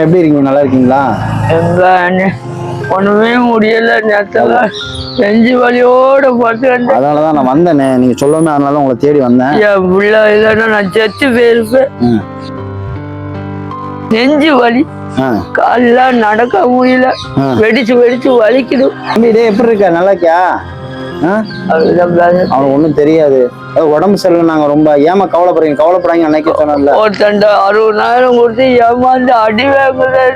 எப்படி இருக்கீங்க? நல்லா இருக்கீங்களா? எங்க ஒண்ணுமே முடியல, நேரத்துல நெஞ்சு வலியோட பார்த்து. அதனாலதான் நான் வந்தேனே, நீங்க சொல்லவே, அதனால உங்களை தேடி வந்தேன். என் பிள்ளை இல்லைன்னா நான் செத்து போயிருப்பேன். நெஞ்சு வலி, காலெல்லாம் நடக்க முடியல, வெடிச்சு வெடிச்சு வலிக்குது. இதே எப்படி இருக்க? நல்லா இருக்கியா? அவனுக்கு ஒண்ணும் தெரியாது. உடம்பு சரியில்லை, நாங்க ரொம்ப ஏமா கவலைப்படுறீங்க? கவலைப்படாங்க அன்னைக்கு சொன்னல. ஒருத்தண்ட 60,000 கொடுத்து ஏமாந்து அடி வாங்குறாரு.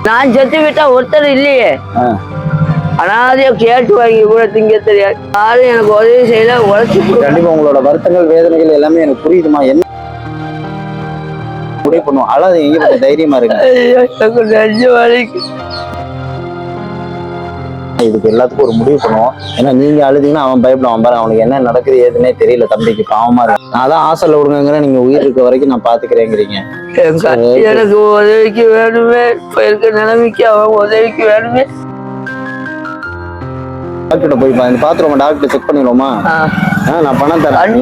நான் செத்து விட்டா ஒருத்தர் இல்லையே, அனாதைய கேட்டு வாங்கி கூட திங்க தெரியாது. யாரும் எனக்கு உதவி செய்யல, உழைச்சி. கண்டிப்பா உங்களோட வருத்தங்கள் வேதனைகள் எல்லாமே எனக்கு புரியுதுமா. என்ன முடிவு பண்ணுவோம்? அழாது, எங்க தைரியமா இருக்கு. நெஞ்சு வலிக்கு. இதுக்கு எல்லாத்துக்கும் ஒரு முடிவு பண்ணுவோம். ஏன்னா நீங்க அழுதீங்கன்னா அவன் பயப்படுவான் பாரு. அவனுக்கு என்ன நடக்குது ஏதுன்னே தெரியல. தம்பிக்கு பாவமா இருக்கு. நான் அதான் ஹாஸ்டல்ல விடுங்கிற, நீங்க உயிர் இருக்க வரைக்கும் நான் பாத்துக்கிறேங்கிறீங்க. எனக்கு உதவிக்கு வேணுமே, இப்ப இருக்க நிலைமைக்கு அவன் உதவிக்கு வேணுமே. டாக்டர் போய் பாத்துருவோமா? Doctor check பண்ணிடுவோமா? நான் பணம் தரேன்.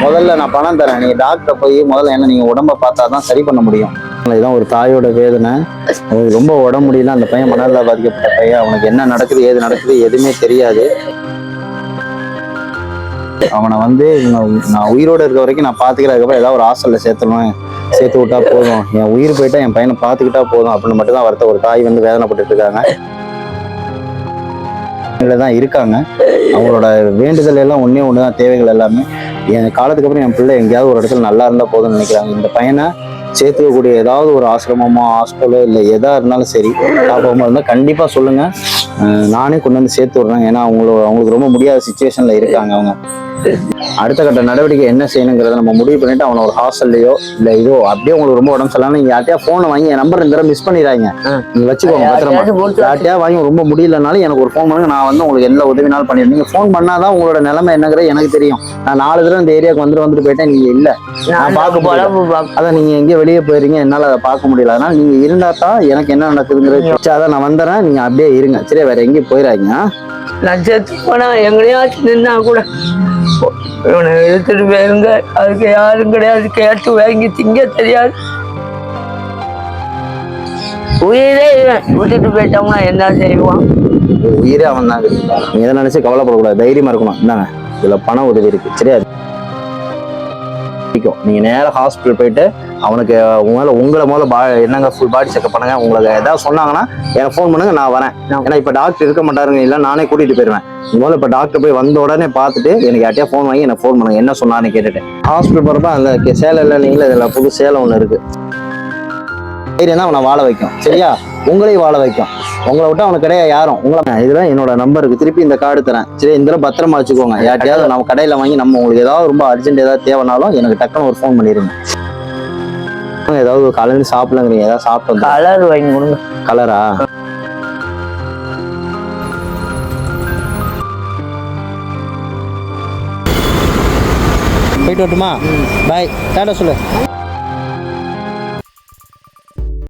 முதல்ல நான் பணம் தரேன். நீங்க டாக்டர் போய் முதல்ல என்ன, நீங்க உடம்ப பார்த்தாதான் சரி பண்ண முடியும். இதுதான் ஒரு தாயோட வேதனை. அவனுக்கு ரொம்ப உடம்பு முடியல. அந்த பையன் மனநல பாதிக்கப்பட்ட பையன். அவனுக்கு என்ன நடக்குது ஏது நடக்குது எதுவுமே தெரியாது. அவனை நான் உயிரோட இருக்க வரைக்கும் நான் பாத்துக்கிறதுக்கப்புறம் ஏதாவது ஒரு ஹாஸ்டல்ல சேர்த்து விட்டா போதும். என் உயிர் போயிட்டா என் பையனை பாத்துக்கிட்டா போதும் அப்படின்னு மட்டும் தான் வருத்த ஒரு தாய் வேதனைப்பட்டு இருக்காங்க. தான் இருக்காங்க. அவங்களோட வேண்டுதல் எல்லாம் ஒண்ணுதான், தேவைகள் எல்லாமே. என் காலத்துக்கு அப்புறம் என் பிள்ளை எங்கேயாவது ஒரு இடத்துல நல்லா இருந்தா போதும்னு நினைக்கிறாங்க. இந்த பையனை சேர்த்துக்கக்கூடிய ஏதாவது ஒரு ஆசிரமமோ ஹாஸ்டலோ இல்லை எதா இருந்தாலும் சரி, பாப்பமா இருந்தால் கண்டிப்பா சொல்லுங்க. நானே கொண்டு வந்து சேர்த்து விடுறேன். ஏன்னா அவங்களுக்கு ரொம்ப முடியாத சுச்சுவேஷன்ல இருக்காங்க. அவங்க அடுத்த கட்ட நடவடிக்கை என்ன செய்யணுங்கிறத நம்ம முடிவு பண்ணிட்டு அவனை ஒரு ஹாஸ்டல்லையோ இல்லை இதோ அப்படியே உங்களுக்கு ரொம்ப உடம்பு சரியில்லை, நீங்க யார்ட்டையா போனை வாங்கி என் நம்பர் இந்த மிஸ் பண்ணிடுறாங்க, நீங்க வச்சுக்கோங்க பத்திரமா. யார்ட்டையா வாங்கி ரொம்ப முடியலனாலும் எனக்கு ஒரு ஃபோன் பண்ணுங்க. நான் உங்களுக்கு எல்லா உதவினாலும் பண்ணிடுறேன். நீங்க ஃபோன் பண்ணாதான் உங்களோட நிலைமை என்னங்கிறது எனக்கு தெரியும். நான் 4 தடவை இந்த ஏரியாவுக்கு வந்துட்டு போயிட்டேன். நீங்க இல்ல, நான் பார்க்க போல. அதான் நீங்க எங்கேயோ வெளியே போயிருங்க, என்னால அதை பார்க்க முடியல. அதனால நீங்க இருந்தா தான் எனக்கு என்ன நடக்குதுங்கிறது. அதான் நான் வந்துடுறேன், நீங்க அப்படியே இருங்க சரியா? வேற எங்கேயும் போயிடாங்க. நான் செத்து போனா எங்கேயாச்சும் நின்னா கூட இவனை எடுத்துட்டு போயிருங்க, அதுக்கு யாரும் கிடையாது. கேட்டு வாங்கி திங்க தெரியாது. உயிரே விட்டுட்டு போயிட்டோம்னா என்ன செய்வான்? உயிரே அவன் தான். நீங்க எதை நினைச்சு கவலைப்படக்கூடாது, தைரியமா இருக்கணும். இந்தாங்க, இதுல பண உதவி இருக்கு சரியா? நீங்க நேரம் ஹாஸ்பிட்டல் போயிட்டு அவனுக்கு உங்களை என்னங்க ஃபுல் பாடி செக்அப் பண்ணுங்க. உங்களுக்கு ஏதாவது சொன்னாங்கன்னா எனக்கு ஃபோன் பண்ணுங்க, நான் வரேன். ஏன்னா இப்ப டாக்டர் இருக்க மாட்டாருங்க, இல்லை நானே கூட்டிட்டு போயிருவேன். முதல்ல இப்ப டாக்டர் போய் வந்த உடனே பார்த்துட்டு எனக்கு யார்ட்டையா ஃபோன் வாங்கி எனக்கு ஃபோன் பண்ணுங்க, என்ன சொன்னான்னு கேட்டுட்டு. ஹாஸ்பிட்டல் போறப்ப அந்த சேலை இல்லை நீங்களே இதில் புது சேலை ஒன்று இருக்கு. தைரியம் தான் அவனை வாழ வைக்கும் சரியா? உங்களையும் வாழ வைக்கும். உங்களை விட்டு அவனுக்கு கிடையாது யாரும். இதுல என்னோட நம்பருக்கு திருப்பி இந்த கார்டு தரேன் சரி? இந்த பத்திரமா வச்சுக்கோங்க. யார்ட்டையாவது நம்ம கடையில வாங்கி நம்ம உங்களுக்கு ஏதாவது ரொம்ப அர்ஜென்ட் ஏதாவது தேவைனாலும் எனக்கு டக்குன்னு ஒரு ஃபோன் பண்ணிடுங்க. ஏதாவது கலந்து சாப்பிடலங்கிறீங்க, ஏதாவது சாப்பிட்டோம். கலர் வாங்கி கொடுங்க. கலரா? போயிட்டு வரட்டுமா? பாய், டாடா சொல்லு.